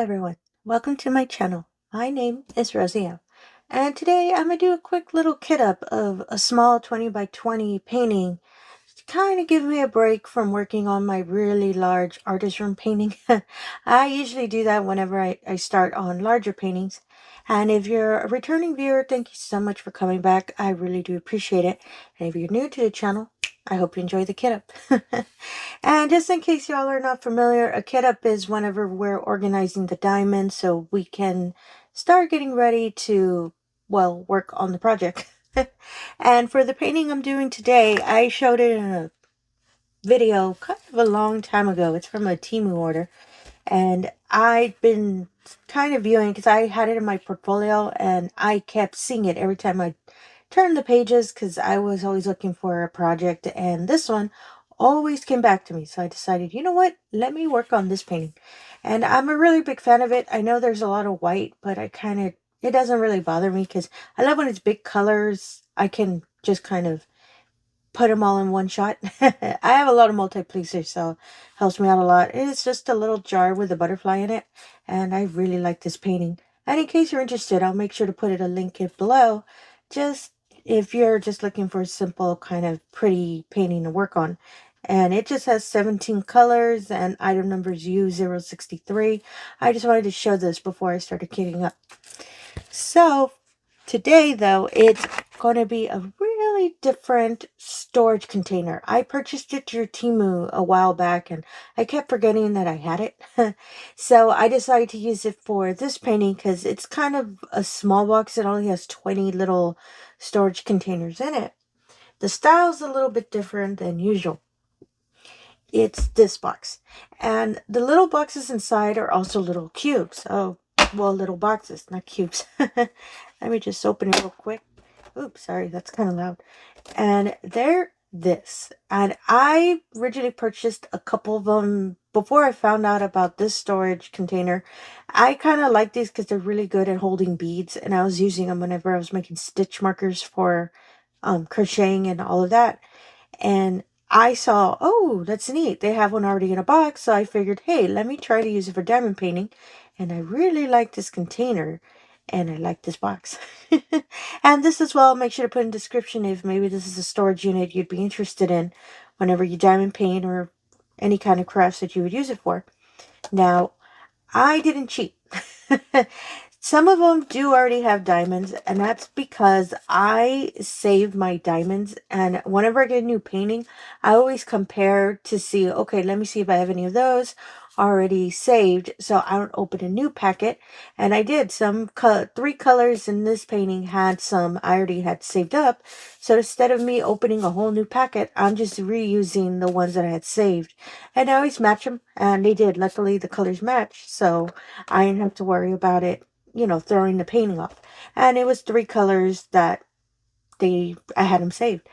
everyone, welcome to my channel. My name is Rosy O, and today I'm going to do a quick little kit up of a small 20 by 20 painting to kind of give me a break from working on my really large artist room painting. I usually do that whenever I start on larger paintings. And if you're a returning viewer, thank you so much for coming back. I really do appreciate it. And if you're new to the channel, I hope you enjoy the kit up. And just in case y'all are not familiar, a kit up is whenever we're organizing the diamonds so we can start getting ready to, well, work on the project. And for the painting I'm doing today, I showed it in a video kind of a long time ago. It's from a temu order. And I've been kind of viewing because I had it in my portfolio and I kept seeing it every time I turned the pages because I was always looking for a project, and this one always came back to me. So I decided, you know what, let me work on this painting. And I'm a really big fan of it. I know there's a lot of white, but it doesn't really bother me because I love when it's big colors. I can just kind of put them all in one shot. I have a lot of multi-pleasers, so it helps me out a lot. It's just a little jar with a butterfly in it, and I really like this painting. And in case you're interested, I'll make sure to put a link it below, just if you're just looking for a simple kind of pretty painting to work on. And it just has 17 colors and item numbers U063. I just wanted to show this before I started kitting up. So today, though, it's going to be a really different storage container. I purchased it through Temu a while back, and I kept forgetting that I had it. So I decided to use it for this painting because it's kind of a small box. It only has 20 little storage containers in it. The style's a little bit different than usual. It's this box. And the little boxes inside are also little cubes. Oh, well, little boxes, not cubes. Let me just open it real quick. Oops, sorry, that's kind of loud. And they're this. And I originally purchased a couple of them before I found out about this storage container. I kind of like these because they're really good at holding beads. And I was using them whenever I was making stitch markers for crocheting and all of that. And I saw, oh, that's neat. They have one already in a box. So I figured, hey, let me try to use it for diamond painting. And I really like this container. And I like this box. And this as well, make sure to put in the description if maybe this is a storage unit you'd be interested in whenever you diamond paint or any kind of crafts that you would use it for. Now, I didn't cheat. Some of them do already have diamonds, and that's because I save my diamonds. And whenever I get a new painting, I always compare to see, okay, let me see if I have any of those already saved, so I don't open a new packet. And I did. Some 3 colors in this painting had some I already had saved up. So instead of me opening a whole new packet, I'm just reusing the ones that I had saved. And I always match them, and they did. Luckily, the colors matched, so I didn't have to worry about it, you know, throwing the painting off. And it was 3 colors that I had them saved.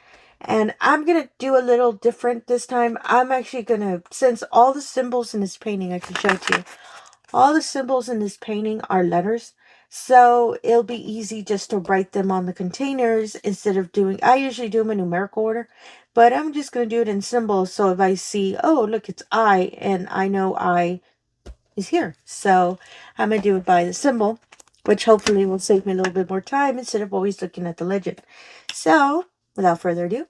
And I'm going to do a little different this time. I'm actually going to, since all the symbols in this painting, I can show it to you. All the symbols in this painting are letters. So it'll be easy just to write them on the containers instead of doing, I usually do them in numerical order. But I'm just going to do it in symbols. So if I see, oh, look, it's I, and I know I is here. So I'm going to do it by the symbol, which hopefully will save me a little bit more time instead of always looking at the legend. So without further ado,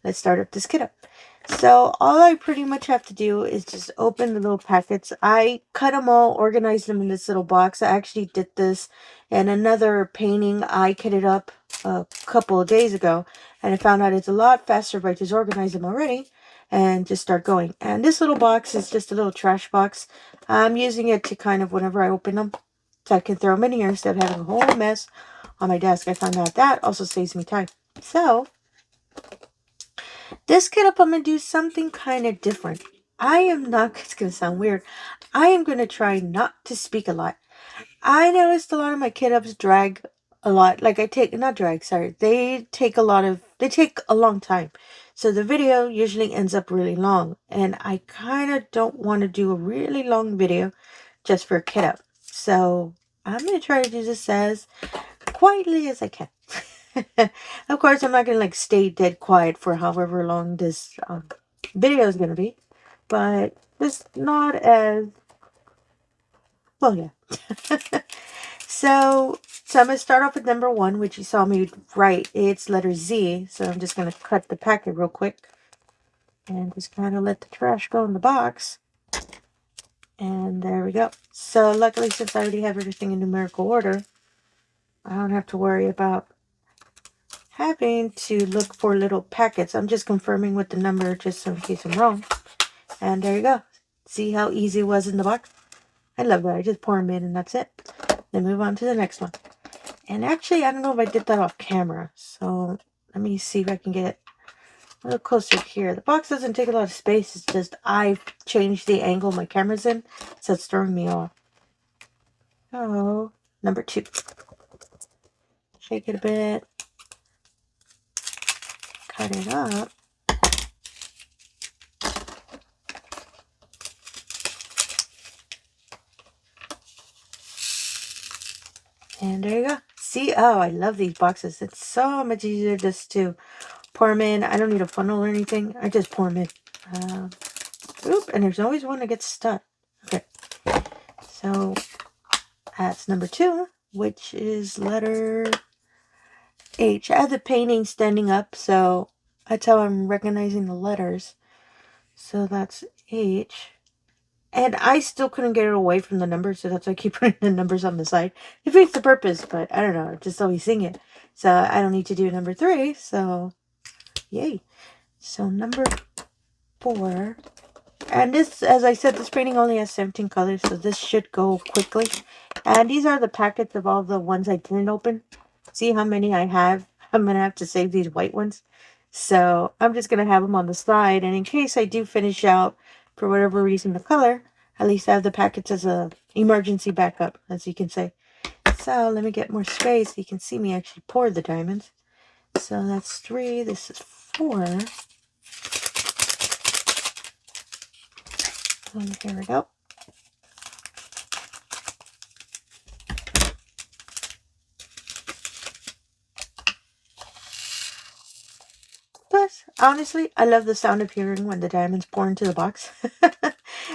let's start up this kit up. So all I pretty much have to do is just open the little packets. I cut them all, organized them in this little box. I actually did this in another painting I kitted up a couple of days ago, and I found out it's a lot faster if I just organize them already and just start going. And this little box is just a little trash box. I'm using it to kind of, whenever I open them, so I can throw them in here instead of having a whole mess on my desk. I found out that also saves me time. So this kit up, I'm going to do something kind of different. I am not, it's going to sound weird, I am going to try not to speak a lot. I noticed a lot of my kit ups drag a lot. Like they take a long time. So the video usually ends up really long. And I kind of don't want to do a really long video just for a kit up. So I'm going to try to do this as quietly as I can. Of course, I'm not going to like stay dead quiet for however long this video is going to be. But just not as Well, yeah. So I'm going to start off with number 1, which you saw me write. It's letter Z. So I'm just going to cut the packet real quick. And just kind of let the trash go in the box. And there we go. So luckily, since I already have everything in numerical order, I don't have to worry about having to look for little packets. I'm just confirming with the number just in case I'm wrong. And there you go. See how easy it was in the box? I love that. I just pour them in and that's it. Then move on to the next one. And actually, I don't know if I did that off camera. So let me see if I can get it a little closer here. The box doesn't take a lot of space. It's just I've changed the angle my camera's in. So it's throwing me off. Oh, number 2. Shake it a bit. Cut it up. And there you go. See? Oh, I love these boxes. It's so much easier just to pour them in. I don't need a funnel or anything. I just pour them in. Oop, and there's always one that gets stuck. Okay. So that's number 2, which is letter H. I have the painting standing up, so that's how I'm recognizing the letters. So that's H. And I still couldn't get it away from the numbers, so that's why I keep putting the numbers on the side. It defeats the purpose, but I don't know. I just always sing it. So I don't need to do number 3, so yay. So number 4. And this, as I said, this painting only has 17 colors, so this should go quickly. And these are the packets of all the ones I didn't open. See how many I have? I'm going to have to save these white ones. So I'm just going to have them on the side. And in case I do finish out, for whatever reason, the color, at least I have the packets as a emergency backup, as you can say. So let me get more space so you can see me actually pour the diamonds. So that's 3. This is 4. And here we go. Plus, honestly, I love the sound of hearing when the diamonds pour into the box.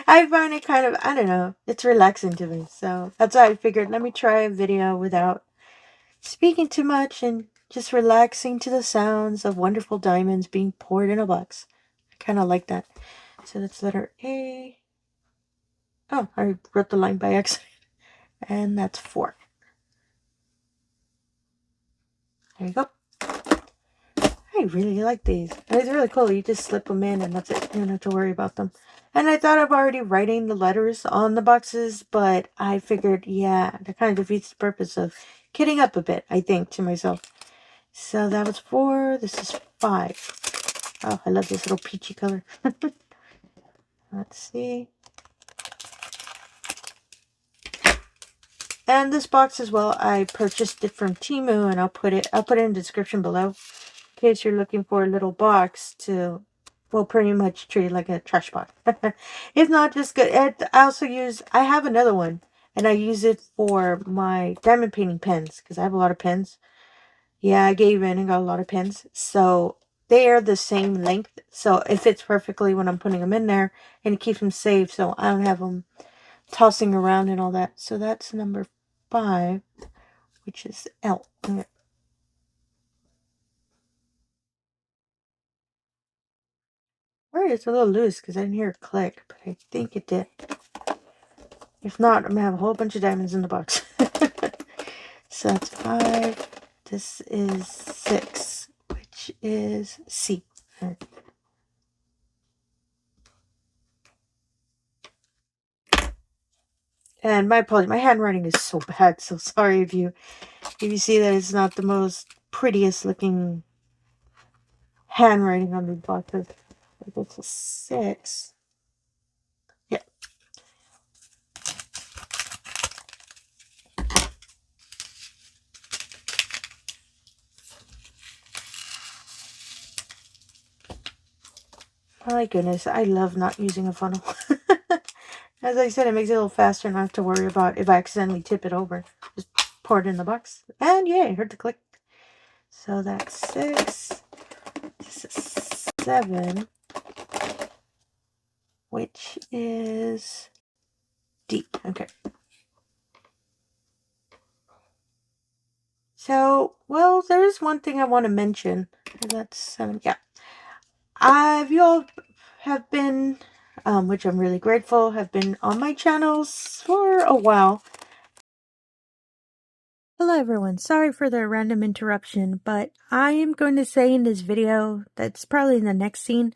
I find it kind of, I don't know, it's relaxing to me. So that's why I figured, let me try a video without speaking too much and just relaxing to the sounds of wonderful diamonds being poured in a box. I kind of like that. So that's letter A. Oh, I wrote the line by accident. And that's 4. There you go. I really like these. It's really cool. You just slip them in and that's it. You don't have to worry about them. And I thought of already writing the letters on the boxes, but I figured, yeah, that kind of defeats the purpose of kidding up a bit, I think, to myself. So that was 4. This is 5. Oh, I love this little peachy color. Let's see. And this box as well, I purchased it from Temu, and I'll put it in the description below. In case you're looking for a little box to, well, pretty much treat it like a trash box. It's not just good. I have another one, and I use it for my diamond painting pens, because I have a lot of pens. Yeah, I gave in and got a lot of pens. So they are the same length. So it fits perfectly when I'm putting them in there, and it keeps them safe, so I don't have them tossing around and all that. So that's number 5, which is L. Okay. Alright, it's a little loose because I didn't hear a click, but I think it did. If not, I'm going to have a whole bunch of diamonds in the box. So that's 5. This is 6, which is C. Right. And my apologies, my handwriting is so bad, so sorry if you see that it's not the most prettiest looking handwriting on the boxes. It's a 6. Yeah. Oh my goodness, I love not using a funnel. As I said, it makes it a little faster, not to worry about if I accidentally tip it over. Just pour it in the box. And yay, I heard the click. So that's 6. This is 7. Which is D. Okay. So, well, there's one thing I want to mention. That's 7, yeah. You all have been, which I'm really grateful, have been on my channels for a while. Hello everyone, sorry for the random interruption, but I am going to say in this video, that's probably in the next scene,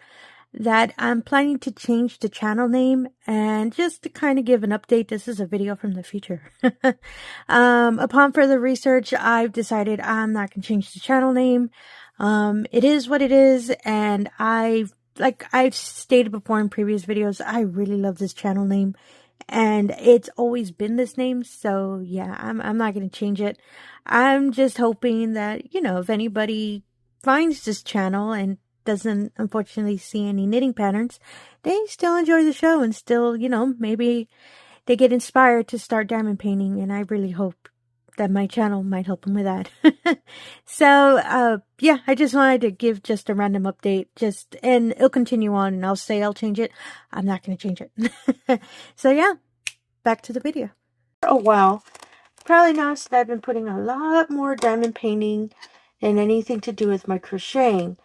that I'm planning to change the channel name. And just to kind of give an update, this is a video from the future. Upon further research, I've decided I'm not going to change the channel name. It is what it is, and like I've stated before in previous videos, I really love this channel name. And it's always been this name, so yeah, I'm not going to change it. I'm just hoping that, you know, if anybody finds this channel and doesn't unfortunately see any knitting patterns, they still enjoy the show and still, you know, maybe they get inspired to start diamond painting, and I really hope that my channel might help them with that. So, yeah, I just wanted to give just a random update, and it'll continue on, and I'll say I'll change it. I'm not going to change it. So, yeah, back to the video. Oh, wow. Probably noticed that I've been putting a lot more diamond painting than anything to do with my crocheting.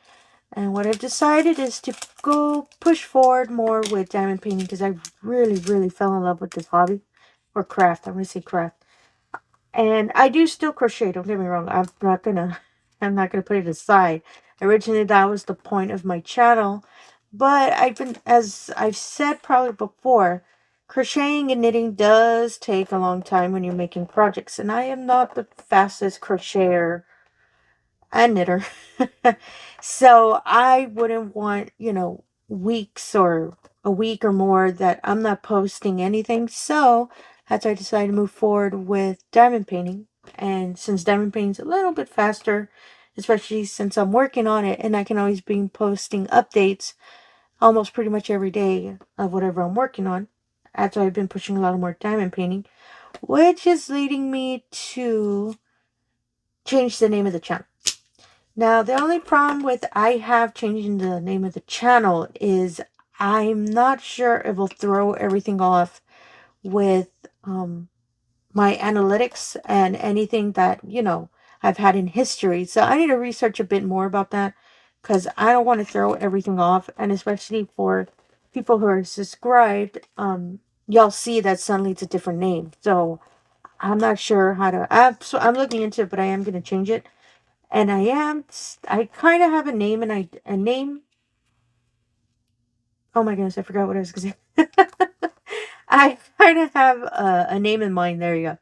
And what I've decided is to go push forward more with diamond painting, because I really, really fell in love with this hobby. Or craft. I'm going to say craft. And I do still crochet, don't get me wrong. I'm not gonna put it aside. Originally, that was the point of my channel. But as I've said probably before, crocheting and knitting does take a long time when you're making projects. And I am not the fastest crocheter and knitter. So I wouldn't want, you know, weeks or a week or more that I'm not posting anything. So that's why I decided to move forward with diamond painting. And since diamond painting is a little bit faster, especially since I'm working on it and I can always be posting updates almost pretty much every day of whatever I'm working on, that's why I've been pushing a lot more diamond painting, which is leading me to change the name of the channel. Now, the only problem with I have changing the name of the channel is I'm not sure it will throw everything off with my analytics and anything that, you know, I've had in history. So I need to research a bit more about that, because I don't want to throw everything off. And especially for people who are subscribed, y'all see that suddenly it's a different name. So I'm not sure how to, so I'm looking into it, but I am going to change it. And I kind of have a name, and a name. Oh my goodness, I forgot what I was going to say. I kind of have a name in mind. There you go.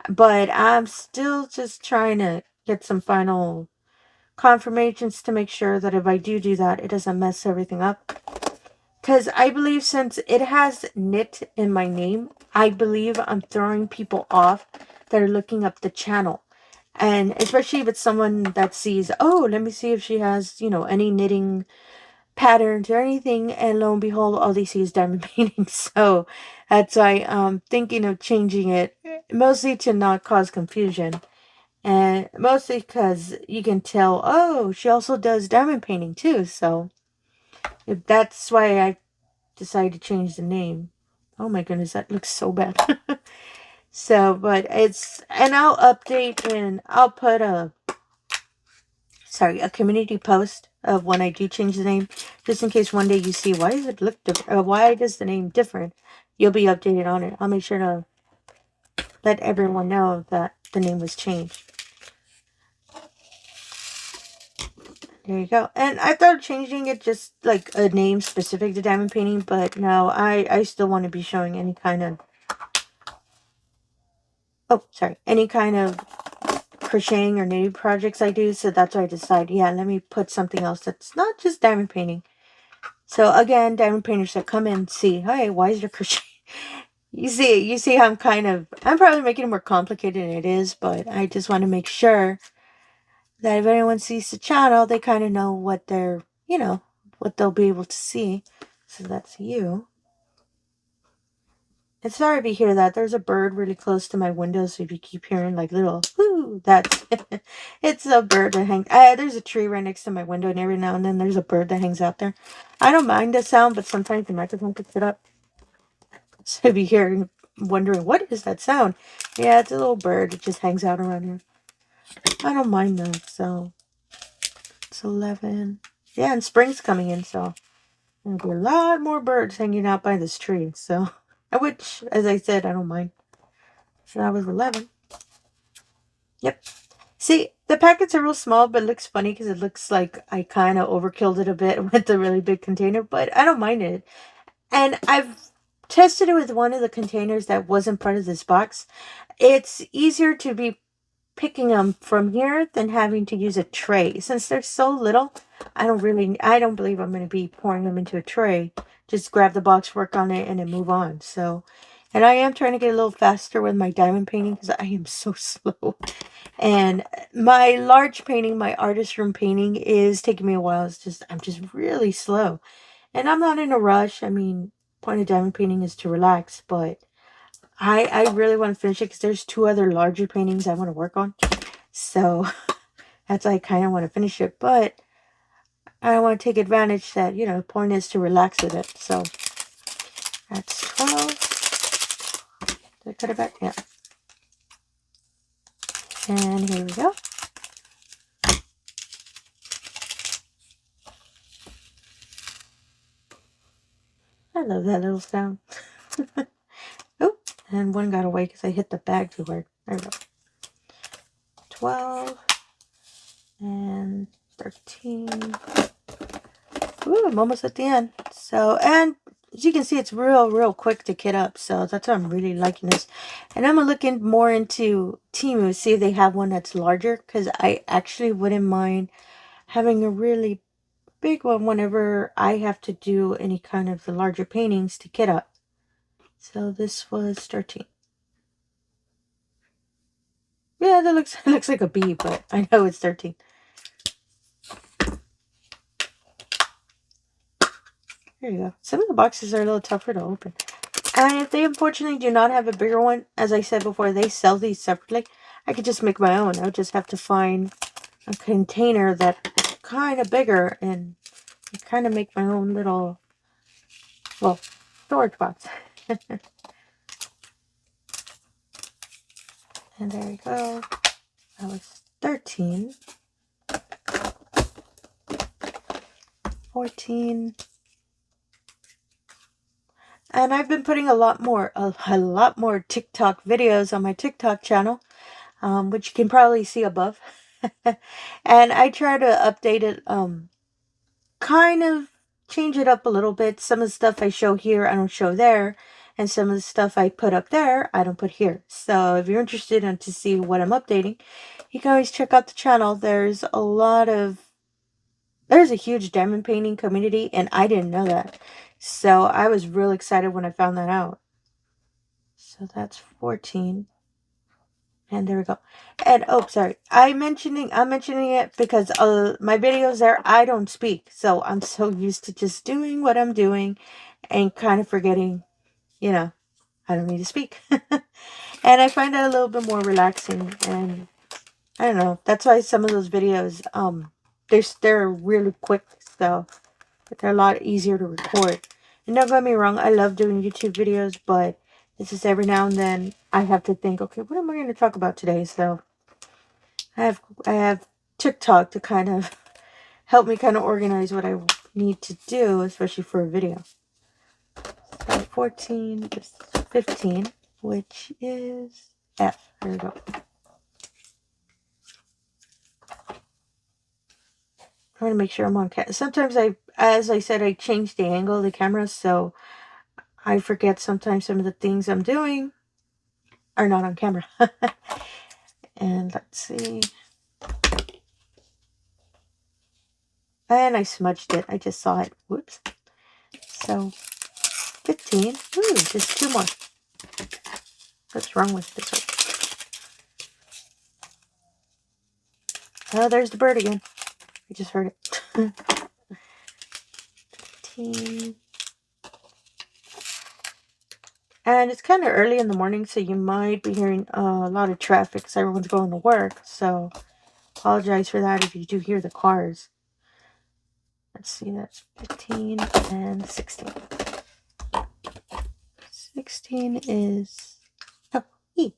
But I'm still just trying to get some final confirmations to make sure that if I do that, it doesn't mess everything up. Because I believe since it has knit in my name, I believe I'm throwing people off that are looking up the channel. And especially if it's someone that sees, oh, let me see if she has, you know, any knitting patterns or anything, and lo and behold, all they see is diamond painting. So that's why I'm thinking of changing it, mostly to not cause confusion, and mostly because you can tell, oh, she also does diamond painting too. So if that's why I decided to change the name. Oh my goodness, that looks so bad. So, but and I'll update, and I'll put a community post of when I do change the name, just in case one day you see, why does it look different, why does the name different? You'll be updated on it. I'll make sure to let everyone know that the name was changed. There you go. And I thought of changing it just like a name specific to diamond painting, but no, I still want to be showing any kind of, any kind of crocheting or knitting projects I do. So that's why I decided, yeah, let me put something else that's not just diamond painting. So again, diamond painters that come in and see, hey, why is there crochet? You see how I'm probably making it more complicated than it is, but I just want to make sure that if anyone sees the channel, they kind of know what they're, you know, what they'll be able to see. So that's you. And sorry if you hear that. There's a bird really close to my window, so if you keep hearing like little whoo, that's it's a bird that hangs. There's a tree right next to my window, and every now and then there's a bird that hangs out there. I don't mind the sound, but sometimes the microphone picks it up. So if you hear, wondering what is that sound, yeah, it's a little bird. It just hangs out around here. I don't mind though. So it's 11. Yeah, and spring's coming in, so there'll be a lot more birds hanging out by this tree. So, which, as I said, I don't mind. So that was 11. Yep. See, the packets are real small, but it looks funny because it looks like I kind of overkilled it a bit with the really big container, but I don't mind it. And I've tested it with one of the containers that wasn't part of this box. It's easier to be picking them from here than having to use a tray. Since they're so little, I don't believe I'm going to be pouring them into a tray. Just grab the box, work on it, and then move on. So, and I am trying to get a little faster with my diamond painting because I am so slow. And my large painting, my artist room painting, is taking me a while. I'm just really slow. And I'm not in a rush. I mean, point of diamond painting is to relax, but I really want to finish it because there's 2 other larger paintings I want to work on. So that's why I kind of want to finish it. But I want to take advantage that, you know, the point is to relax with it. So that's 12. Did I cut it back? Yeah. And here we go. I love that little sound. Oh, and one got away because I hit the bag too hard. There we go. 12 and 13. Ooh, I'm almost at the end. So, and as you can see, it's real quick to kit up. So that's why I'm really liking this. And I'm looking more into Temu, see if they have one that's larger. Because I actually wouldn't mind having a really big one whenever I have to do any kind of the larger paintings to kit up. So this was 13. Yeah, that looks, it looks like a bee, but I know it's 13. There you go. Some of the boxes are a little tougher to open. And if they unfortunately do not have a bigger one, as I said before, they sell these separately. I could just make my own. I would just have to find a container that's kind of bigger and kind of make my own little, well, storage box. And there you go. That was 13. 14. And I've been putting a lot more TikTok videos on my TikTok channel, which you can probably see above. And I try to update it, kind of change it up a little bit. Some of the stuff I show here, I don't show there. And some of the stuff I put up there, I don't put here. So if you're interested in to see what I'm updating, you can always check out the channel. There's a huge diamond painting community, and I didn't know that. So I was real excited when I found that out. So that's 14. And there we go. And oh, sorry. I'm mentioning it because my videos there, I don't speak. So I'm so used to just doing what I'm doing and kind of forgetting, you know, I don't need to speak. And I find that a little bit more relaxing, and I don't know. That's why some of those videos, they're really quick, so they're a lot easier to record. And don't get me wrong, I love doing YouTube videos, but it's just every now and then I have to think, okay, what am I going to talk about today? So I have TikTok to kind of help me kind of organize what I need to do, especially for a video. So 14, 15, which is F. There we go. Trying to make sure I'm on camera. Sometimes as I said, I change the angle of the camera, so I forget sometimes some of the things I'm doing are not on camera. And let's see. And I smudged it. I just saw it. Whoops. So 15. Ooh, just 2 more. What's wrong with this one? Oh, there's the bird again. I just heard it. 15. And it's kind of early in the morning, so you might be hearing a lot of traffic because everyone's going to work. So apologize for that if you do hear the cars. Let's see, that's 15 and 16. 16 is, oh, E.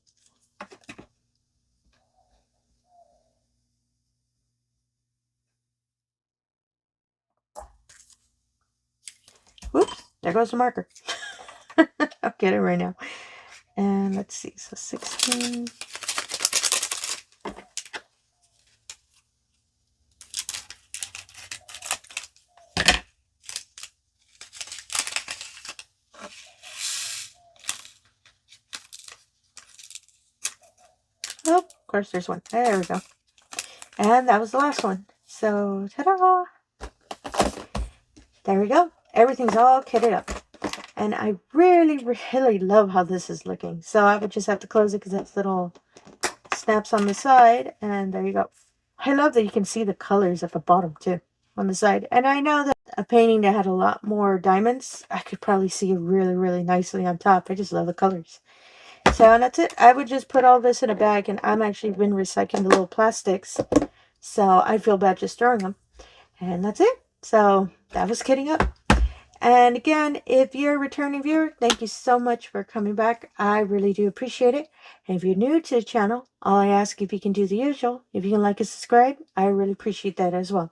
there goes the marker. I'll get it right now. And let's see, so 16. Oh, of course there's one. There we go. And that was the last one. So, ta-da! There we go. Everything's all kitted up. And I really, really love how this is looking. So I would just have to close it because it's little snaps on the side. And there you go. I love that you can see the colors at the bottom too on the side. And I know that a painting that had a lot more diamonds, I could probably see it really, really nicely on top. I just love the colors. So that's it. I would just put all this in a bag, and I'm actually been recycling the little plastics. So I feel bad just throwing them. And that's it. So that was kitting up. And again, if you're a returning viewer, thank you so much for coming back. I really do appreciate it. And if you're new to the channel, all I ask, if you can do the usual, if you can like and subscribe, I really appreciate that as well.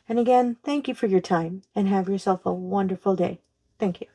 And again, thank you for your time, and have yourself a wonderful day. Thank you.